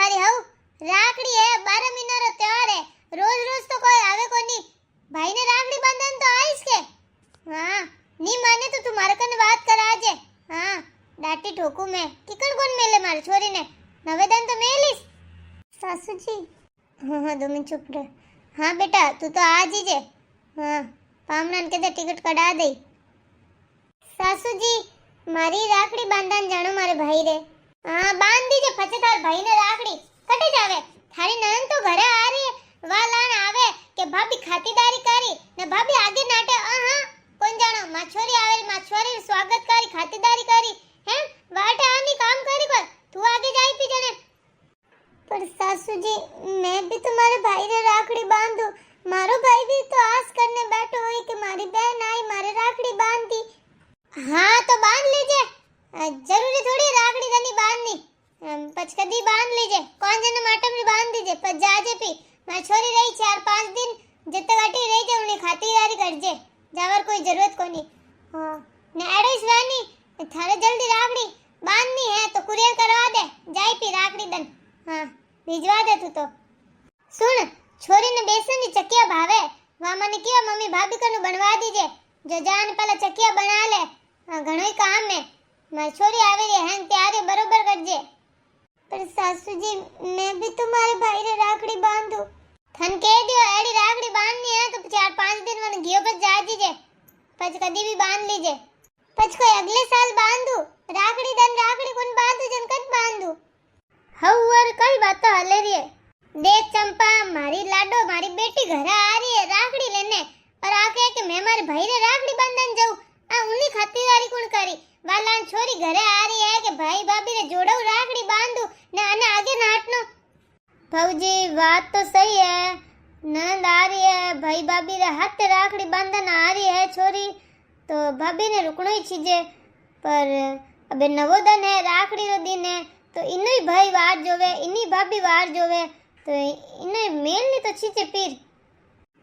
તમારી હવ રાખડી હે 12 મહિના રો ત્યોહાર હે રોજ રોજ તો કોઈ આવે કોની भाई ने राखड़ी बांधन तो आइस के हाँ नी माने तो तुम्हारे कने बात करा जे हाँ डाटी ठोकू मैं किकड़ कोन मेले मारे छोरी ने नवेदन तो मेलिस सासू जी हाँ 2 मिनट चुप रह हाँ बेटा तू तो आज ही जे हाँ पामनान के टिकट कटा दे सासू जी मारी राखड़ी बांधन जानो मारे भाई रे हाँ बांध दीजे पछे थार भाई ने राखड़ी कटे जावे थारी ननन तो घरे आ रही है वालान आवे के भाभी खातीदारी करी ने भाभी आगे नाटे हाँ कोण जानो माछोरी आवेल माछोरी स्वागत करी खातीदारी करी हैं वाटे आनी काम करी पर तू आगे जाई पी जने पर सासू जी मैं भी तुम्हारे भाई ने राखड़ी बांधू मारो भाई भी तो आस करने बैठो हुई कि मारी बहन आई मारे राखड़ी बांधी हाँ तो बांध लीजिए जरूरी थोड़ी राखड़ी दनी बांधनी पचकदी बांध लीजिए कौन जने माटम भी बांध दीजिए पर जाजे पी मैं छोरी रही 4-5 दिन जितने गाटी रह जाए उन्हें खातिरदारी करजे जावर कोई जरूरत कोनी हां ने एडवाइस वानी थारे जल्दी राखड़ी बांधनी है तो कुरियर करवा दे जाई पी राखड़ी दन हां भिजवा दे तू तो सुन छोरी ने बेसन की चकिया भावे वा मने किया मम्मी भाभी कनु बनवा दीजे जो जान पहला चकिया बना ले हां घणोई काम है मैं छोरी आवे रे हैं त्यारे बरोबर करजे पर सासू जी मैं भी तुम्हारे भाई रे राखड़ी बांधू थन कह दियो एडी राखड़ी बांधनी है तो 4-5 दिन मन घियो पर जा दीजे पछ कदी भी बांध लीजे पछ कोई अगले साल बांधू राखड़ी कोन बांधू जन कद बांधू हवर कई बात तो हले रही है देख चंपा मारी लाडो मारी बेटी घर आ रही है राखड़ी लेने और आके कि मैं मारे भाई रे राखड़ी बांधन जाऊं आ उन्नी खातिरदारी कोण करी वालान छोरी घरे आ रही है कि भाई भाभी रे जोड़ो राखड़ी बांधू ने आने आगे नाटनो भाऊजी बात तो सही है नंद आ रही है भाई भाभी रे हाथ राखड़ी बांधन आ रही है छोरी तो भाभी ने रुकनो ही चीजे पर अबे नवोदन है राखड़ी रो दिन है तो इनो ही भाई वार जोवे इनी भाभी वार जोवे तो इने मेल नहीं तो चीजे पीर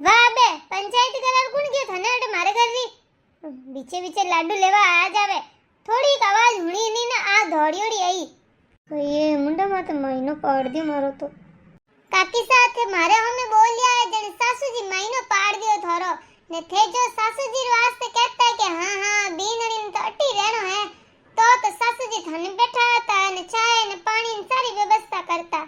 वाह बे पंचायत करार कोण गयो थाने अटे मारे घर री बीचे बीचे लाडू लेवा आ जावे थोड़ी आवाज हुणी नी ना आ दौड़ियोड़ी आई तो ये मुंडा माते महीनो पाड़ दियो मारो तो काकी साथे मारे हमें बोलिया है जने सासूजी महीनो पाड़ दियो थारो ने थे जो सासूजी वास्ते कहता है कि हां हां बीनणी तो अटी रहनो है तो सासूजी थाने बैठा था ने चाय ने पानी ने सारी व्यवस्था करता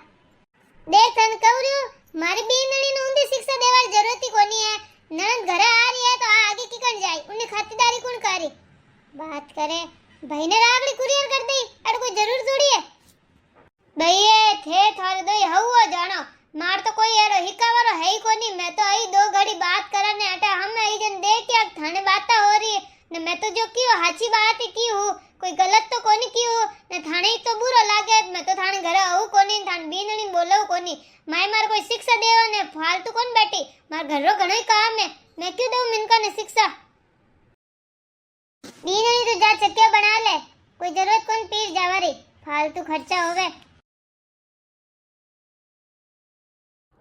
देख तन कहरियो मारी बीनणी ने ऊंधी शिक्षा देवार जरूरत ही कोनी है ननद घरे आ रही है तो आगे की कण जाए उन्हें खातिरदारी कौन करी बात करे भाई ने राखड़ी कुरियर कर दी अड़ कोई जरूर थोड़ी है दईए थे थारे दई हवो जानो मार तो कोई एरो हिकावारो है ही कोनी मैं तो आई 2 घड़ी बात करने हटा हम आई जन देख के थाने बात हो रही है ने मैं तो जो की हाची बात ही की हूं कोई गलत तो कोनी की हूं ने थाने ही तो बुरो लागे मैं तो थाने घरे आऊ कोनी थाने बीनणी बोलऊ कोनी माय मार कोई शिक्षा देवा ने फालतू कोन बैठी मार घर रो घणो काम है मैं क्यों दूं मिनका ने शिक्षा बीनणी तो जा चक्के बना ले कोई जरूरत कोन पीर जावारी फालतू खर्चा होवे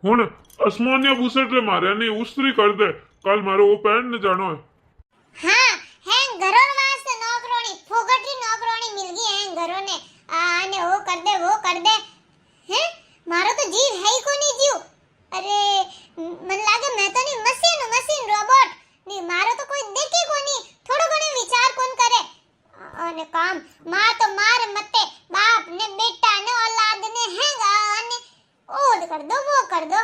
हुन आसमानिया बुसेट रे मारे ने उस्तरी कर दे कल मारो वो पैंट ने जानो है हां हैं घरों वास्ते नौकरोनी फोगटरी नौकरोनी मिल गई हैं घरों ने आने वो कर दे हैं मारो तो जीव है ही कोनी जीव अरे मन लागे मैं तो नहीं मशीन रोबोट नहीं मारो तो कोई देखे कोनी थोड़ो घणे विचार कोन करे અને કામ માં તો માર મતે બાપ ને બેટા ને औलाद ने हैगा અને ઓડ કર દો वो कर दो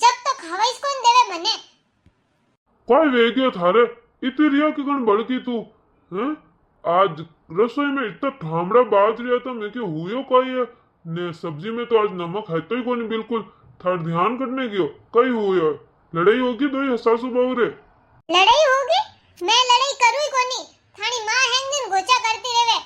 जब तक हवाइस कौन देवे मने कोई वेगियो थारे इतनी रिया के कण बड़की तू हैं आज रसोई में इतना ठामड़ा बाज रिया था मैं के हुयो कोई है ने सब्जी में तो आज नमक है तो ही कोनी बिल्कुल थार ध्यान करने गयो कई हुयो लड़ाई होगी दो ही सासू बहू रे लड़ाई होगी मैं लड़ाई करूई कोनी थानी मां हैंग दिन गोचा करती रहवे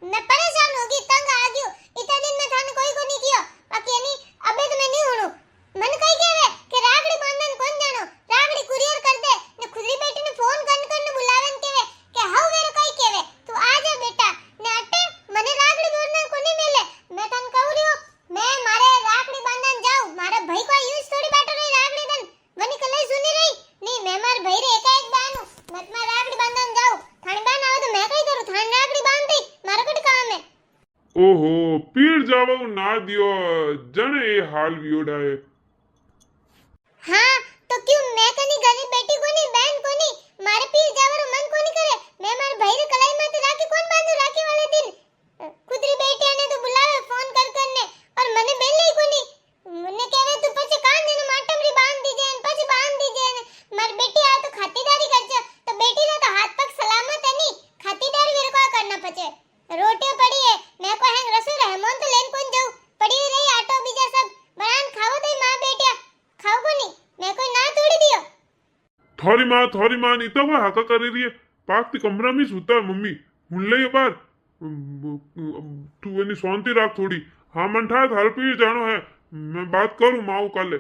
मैं परेशान होगी तंग आ गयो इतना दिन में थाने कोई को नहीं कियो बाकी यानी अबे तो मैं नहीं हुणू मन कई कहवे कि राखड़ी बांधन कोन जानो राखड़ी कुरियर कर दे ने खुदरी बेटी ने फोन करने बुलावन कहवे कि हाउ वेरे कई कहवे तू आ जा बेटा ने अटे मने राखड़ी बांधन कोनी मिले मैं तन कहू रियो मैं मारे राखड़ी बांधन जाऊं मारे भाई को यूज थोड़ी बैठो रही राखड़ी दन वनी कलई सुनी रही नहीं मैं मार भाई रे एका एक बानू मत मार राखड़ी बांधन जाऊं थाने बान आवे तो मैं कई करू थाने राखड़ी बांध दी मारो कट काम है ओहो પીર જવાનું ના દિયો જણે એ હાલ વિયોડાય हाँ तो क्यों मैं कनी गली बेटी को नहीं बहन को नहीं मारे पीर जावरो मन को नहीं करे मैं मारे भाई रे कलाई में तो राखी कौन बांधू राखी वाले दिन खुदरी बेटिया ने तो बुलावे फोन कर करने और मने बेले को नहीं मने कहवे तू पछे कान ने माटमरी बांध दीजे ने पछे बांध दीजे ने मारी बेटी आ तो खातीदारी करजे तो बेटी ने तो हाथ पग सलामत है नहीं खातीदारी मेरे को करना पछे रोटियां पड़ी है मैं को हैंग रसोई रहमान तो लेन कोन जाऊं पड़ी रही आटो बीजा सब बनान खाओ तो मां बेटिया खाओ को नहीं मैं कोई ना तोड़ी दियो થોરી માં ઈ તો કોઈ હાકા કરી રહી है पाक कमरा में सूता है मम्मी हुन ले बार तू एनी शांति राख थोड़ी हाँ मन था थार पीर जानो है मैं बात करूं माऊ काले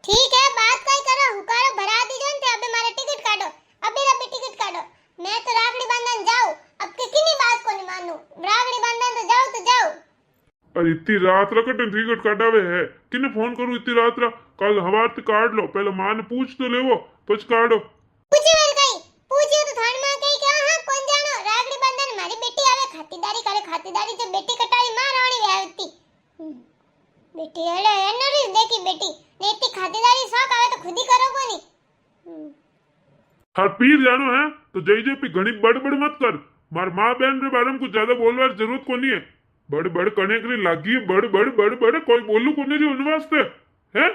ठीक है बात कई करो हुकारो भरा दीजो ने अबे मारे टिकट काटो अबे रबे टिकट काटो मैं तो राखड़ी बांधन जाऊं अब के किनी बात को नहीं मानू राखड़ी बांधन तो जाओ अरे इतनी रात रकट टिकट काटावे है किने फोन करूं इतनी रात रा कल हवार ते काट लो पहले मां ने पूछ तो लेवो पछ काटो पूछे वाल कई पूछियो तो थान मां कई के हां कौन जानो राखड़ी बांधन मारी बेटी आवे खातीदारी करे खातीदारी जो बेटी कटाई मां राणी वेवती बेटी एले एनरी देखी बेटी ने इतनी खातीदारी शौक आवे तो खुद ही करो कोनी थार पीर जानो है तो जई जे पे घणी बड़बड़ मत कर मार मां बहन रे बारे में कुछ ज्यादा बोलवार जरूरत कोनी है बड़ कने करी लागी बड़ कोई बोलू कोनी री उन वास्ते हैं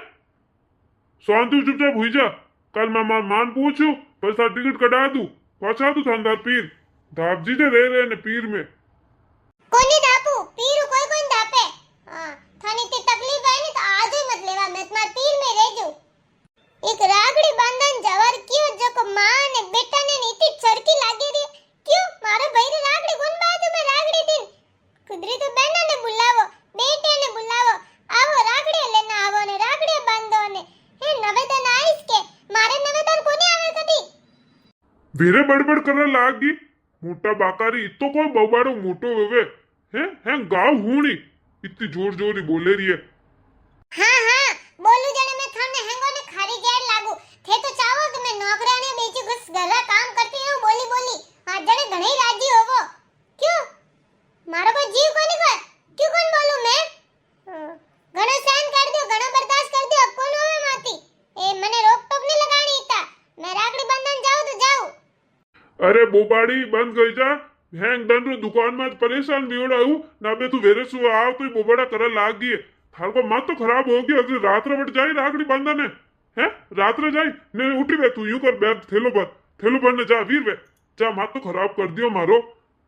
शांति चुपचाप हुई जा कल मैं मान पूछू बस तार टिकट कटा दूं पहुंचा दूं थांदार पीर धाप जी दे रहे ने पीर में कोनी धापू पीर कोई कोई धापे हां थानी ते तकलीफ है ने तो आज ही मत लेवा मैं तुम्हार पीर में रह जाऊं एक रागड़ी बांधन जवर क्यों जो को मां ने बेटा ने नीति चरकी लागे रे क्यों मारो भाई रे रागड़ी कोन बात में रागड़ी दिन खुदरी तो बहना ने बुलावो बेटे ने बुलावो आवो रागड़ी लेना आवो ने रागड़ी बांधो ने हे नवेदन आइस के मारे नवेदन कोनी आवे कदी वीरे बड़बड़ करने लागी मोटा बाकारी तो कोई बबाड़ो मोटो वेवे हैं गाँव हूणी इतनी जोर जोरी बोले रही है हाँ बोलू जने मैं थाने हेंगो ने खारी गैर लागू थे तो चाहो कि मैं नौकराने बेची घुस घरा काम करती हूं बोली आज जने घणे राजी होवो क्यों मारो को जीव कोनी कर क्यों कोन बोलू मैं घणो सहन कर दियो घणो बर्दाश्त कर दियो अब कोन होवे माती ए मने रोक टोक नहीं लगानी इता मैं राखड़ी बंधन जाऊं तो जाऊं अरे बोबाड़ी बंद गई जा हैंग दन रो दुकान में परेशान बिगड़ आऊ ना बे तू वेरे सु आव तो बोबड़ा कर लागी है थार को मां तो खराब हो गई अगर रात रे बट जाई राखड़ी बांधने हैं रात रे जाई ने उठी बे तू यूं कर बैग थेलो पर ने जा वीर बे जा मां तो खराब कर दियो मारो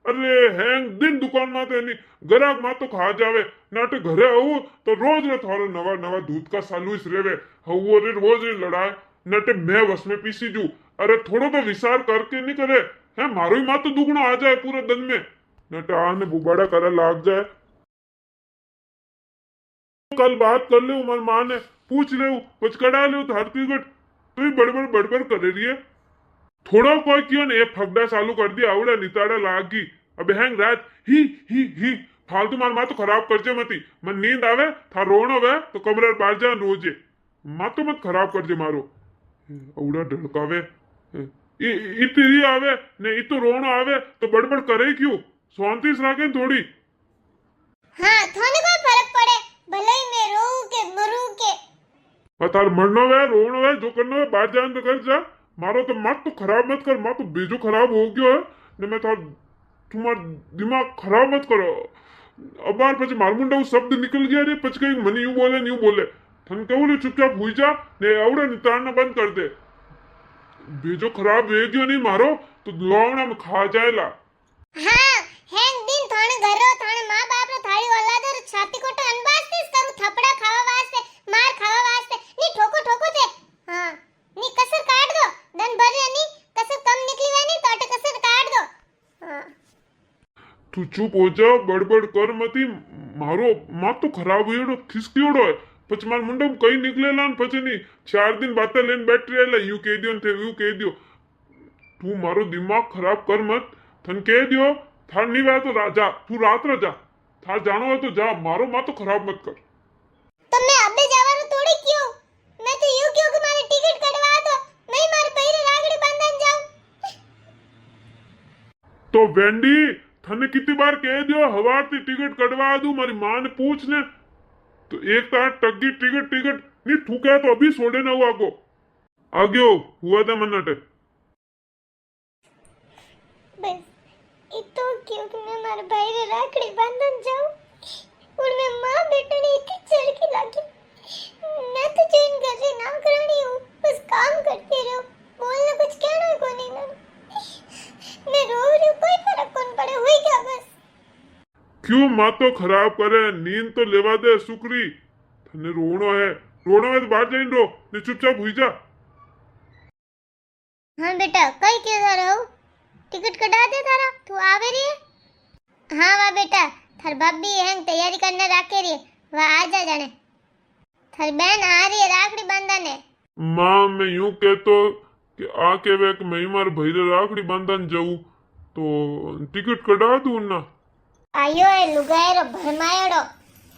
अरे हैंग दिन दुकान में तो नहीं ग्राहक मां तो खा जावे नाटे घरे आऊ तो रोज रे थारो नवा दूध का सालूस रेवे हवो रे रोज रे लड़ाए नटे मैं बस में पीसी जू अरे थोड़ो तो विचार करके नहीं करे है मारो ही मां तो दुगना आ जाए पूरे दिन में नटे आने बुबाड़ा करे लाग जाए कल बात कर ले उमर मां ने पूछ ले पचकड़ा ले थार टिकट तो ही बड़बड़ करे रही है थोड़ा कोई क्यों ने फगड़ा चालू कर दिया आवड़ा निताड़ा लागी अबे हैंग रात ही फालतू मार मां तो खराब कर जे मती मन नींद आवे था रोनो वे तो कमरे बाहर जा रोजे मां तो मत खराब कर जे मारो औड़ा ढड़कावे इतरी आवे ने इतो रोनो आवे तो बड़बड़ करे क्यों शांति से रखे थोड़ी हां थाने कोई फर्क पड़े भले ही मैं रोऊं के मरूं के तार मरनो वे रोनो वे जो करनो वे बाहर जान तो कर जा मारो तो मत तो खराब मत कर मां तो बेजो खराब हो गयो है ने मैं तार तुम्हार दिमाग खराब मत करो अब बार पछ मार मुंडा शब्द निकल गया रे पछ कहीं मनी यूं बोले थन कहूं चुपचाप हुई जा ने आवड़ा नितारना बंद कर दे बेजो खराब वे गयो नहीं मारो तो लौंगड़ा में खा जाएला हां हैंग दिन थाने घरो थाने मां बाप रो थारी औलाद रो छाती कोटे अनवास्ते करू थपड़ा खावा वास्ते मार खावा वास्ते नी ठोको थे हां नी कसर काट दो दन भर नी कसर कम निकली वे नी तो कसर काट दो हां तू चुप हो जा बड़बड़ कर मती मारो मां तो खराब हुईड़ो खिसकियोड़ो है पछ मार मुंडम कई निकलेला न पछ नहीं 4 दिन बातें लेन बैठ रहेला यू कह दियो तू मारो दिमाग खराब कर मत थन कह दियो थार नहीं वे तो जा तू रात रे जा थार जानो है तो जा मारो मां तो खराब मत कर तो मैं अबे जावानो थोड़ी क्यों मैं तो यूं क्यों कि मारी टिकट कटवा दो मैं मार पैरे रागड़ी बांधन जाऊं तो वेंडी थने कितनी बार कह दियो हवारती टिकट कटवा दूं मारी मां ने पूछ ने तो एक तार टग्गी टिकट टिकट नहीं ठुका तो अभी छोड़े ना हुआ को आगे हुआ था मन्नट बस इतो क्योंकि मैं मारे भाई रे राखड़ी बांधन जाऊं और मैं मां बेटे ने इतनी चढ़की लागी मैं तो जॉइन कर रही ना करनी हूं बस काम करती रहो बोलने कुछ कहना ही कोनी ना मैं रो रही हूं कोई फर्क कौन पड़े हुई क्या बस क्यों माँ तो खराब करे नींद तो लेवा दे सुकरी थने रोनो है तो बाहर जाइन रो ने चुपचाप हुई जा हाँ बेटा कई क्यों जा रहा हो टिकट कटा दे तारा तू आवे रे हाँ वाह बेटा थार भाभी हैंग तैयारी करने राखे रे वाह आ जा जाने थारी बहन आ रही है राखड़ी बांधने माँ मैं यूं कहतो कि आके वे मैं मार भैरे राखड़ी बांधन जाऊं तो टिकट कटा दूं ना आयो ए लुगायरो भरमायड़ो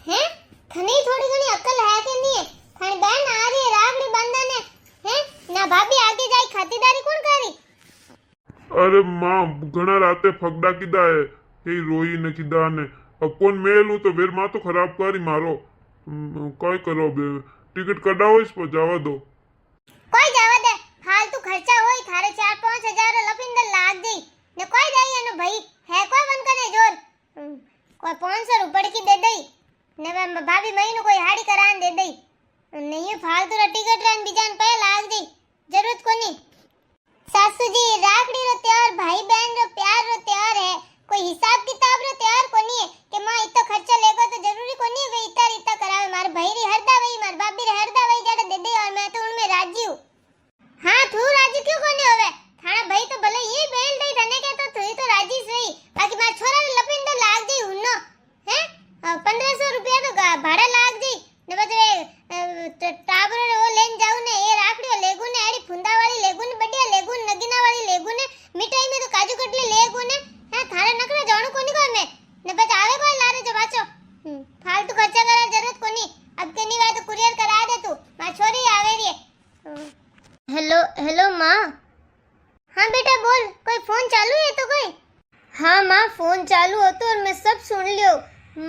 हैं थनी थोड़ी घणी अकल है के नहीं है थारी बहन आ रही है राखड़ी बांधने हैं ना भाभी आगे जाई खातिरदारी कौन करी अरे माँ घना राते फगड़ा किदा है यही रोई ने किदा ने अब कौन मेलू तो फिर माँ तो खराब करी मारो काय करो बे टिकट कटाओ इस पर जावा दो कोई जावा दे फालतू खर्चा होई थारे 4-5 हजार लफिंदर लाग गई ने कोई जाई एनो भाई है कोई बन कने जोर कोई 500 रुपए की दे दई ने भाभी महीनो कोई हाड़ी करान दे दई नहीं फालतू रा टिकट रन बीजान पे लाग दी जरूरत कोनी सासू जी राखड़ी रो त्योहार भाई बहन रो प्यार रो त्योहार है कोई हिसाब किताब रो त्योहार कोनी है कि मां इतो खर्चा लेगो तो जरूरी कोनी है वे इता करावे मार भाई री हरदा वही मार भाभी री हरदा वही जड़े दे दे और मैं तो उनमें राजी हूं हां तू राजी क्यों कोनी होवे थाना भाई तो भले ये बेल दई धने के तो तू तो राजी सही बाकी मार छोरा रे लपिन तो लाग गई हुन्नो हैं 1500 रुपया तो भाड़ा लाग गई ने बजे टाबर वो लेन जाऊ ने ये राखड़ी लेगु ने एडी फुंदा वाली लेगु ने बढ़िया लेगु नगीना वाली लेगु ने मिठाई में तो काजू कतली लेगु ने है थारे नखरा जाणू कोनी कोई में ने बच आवे कोई लारे जो बाचो फालतू खर्चा करे जरूरत कोनी अब के नी तो कुरियर करा दे तू मां छोरी आवे री हेलो हेलो मां हां बेटा बोल कोई फोन चालू है तो कोई हां मां फोन चालू हो तो और मैं सब सुन लियो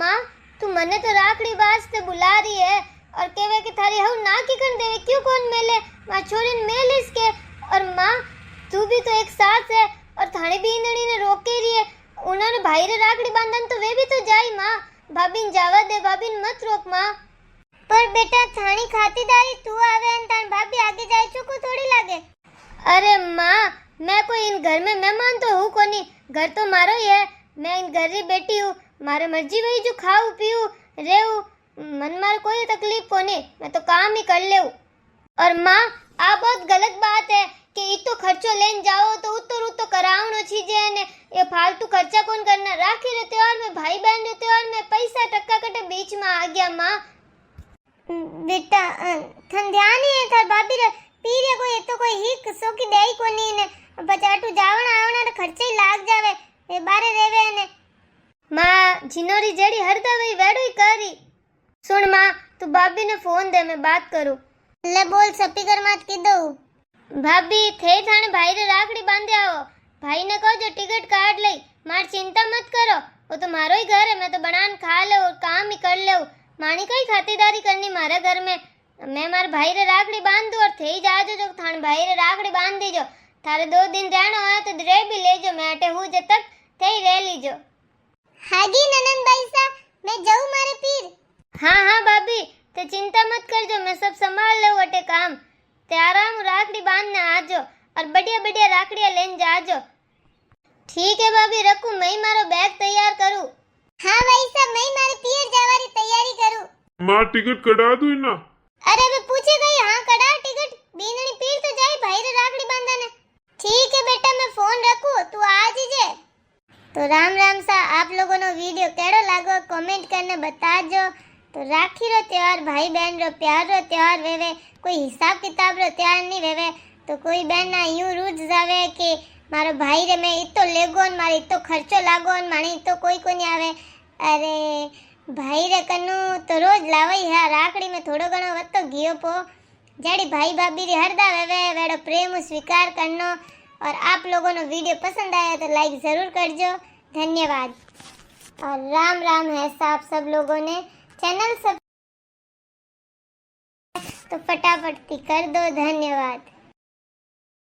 मां तू मने तो राखड़ी वास्ते बुला रही है और केवे कि थारी हऊ ना की कर देवे क्यों कौन मेले मां छोरीन मेल इसके और मां तू भी तो एक साथ है और थाने भी इंदड़ी ने रोके रही है उन्होंने भाई रे राखड़ी बांधन तो वे भी तो जाई मां भाभीन जावा दे भाभीन मत रोक मां पर बेटा थानी खातिरदारी तू आवे न तान भाभी आगे जाए चुको थोड़ी लागे अरे मां मैं कोई इन घर में मेहमान तो हूं कोनी घर तो मारो ही है मैं इन घर री बेटी हूं मारे मर्जी वही जो खाऊं पीऊं रेऊ मन मार कोई तकलीफ कोनी मैं तो काम ही कर लेऊ और मां आ बहुत गलत बात है कि इतो खर्चो लेन जाओ तो उतो करावनो चीजे ने ये फालतू खर्चा कौन करना राखी रे त्योहार में भाई बहन रे त्योहार में पैसा टक्का कटे बीच में आ गया मां बेटा थन ध्यान ही है थार भाभी रे पीरे कोई तो कोई ही सो की देई कोनी ने बचाटू जावना आवना रे खर्चे ही लाग जावे ए बारे रेवे ने मां जिनोरी जेडी हरदा वही वेडो ही करी सुन मां तू भाभी ने फोन दे मैं बात करूं ले बोल स्पीकर मत की दो भाभी थे थाने भाई रे राखड़ी बांधे आओ भाई ने कहो जो टिकट काट लई मार चिंता मत करो वो तो मारो ही घर है मैं तो बनान खा ले और काम ही कर ले मानी कई खातिरदारी करनी मारे घर में मैं मार भाई रे राखड़ी बांध दूं और थे ही जाजो जो थाने भाई रे राखड़ी बांध दीजो थारे 2 दिन रहना हो तो रे भी लेजो मैं अटे हूं जे तक थे ही रह लीजो हागी ननन भाई सा मैं जाऊं मारे पीर हाँ भाभी ते चिंता मत करजो मैं सब संभाल लूं अटे काम ते आराम राखड़ी बांधने आजो और बढ़िया राखड़ियां लेन जाजो ठीक है भाभी रखूं मैं मारो बैग तैयार करूं हाँ भाई साहब मैं मारे पियर जावारी तैयारी करूं माँ टिकट कटा दूं ना अरे मैं पूछे गई हाँ कटा टिकट बीननी पीर तो जाई भाई रे राखड़ी बांधने ठीक है बेटा मैं फोन रखूं तू आ जीजे तो राम सा आप लोगों ने वीडियो केड़ो लागो कमेंट करने बताजो तो राखी रो त्योहार भाई बहन रो प्यार रो त्योहार वेवे कोई हिसाब किताब रो त्योहार नहीं वेवे तो कोई बहन ना यूं रूज जावे कि मारो भाई रे मैं इतो लेगोन मारे इतो खर्चो लागोन माने इतो कोई कोनी आवे अरे भाई रे कनु तो रोज लावई है राखड़ी में थोड़ो घणो वतो गियो पो जेडी भाई भाभी री हरदा वेवे वेड़ो प्रेम स्वीकार करनो और आप लोगों ने वीडियो पसंद आया तो लाइक जरूर करजो धन्यवाद। और राम राम है साहब सब लोगों ने। चैनल सब तो फटाफट कर दो। धन्यवाद।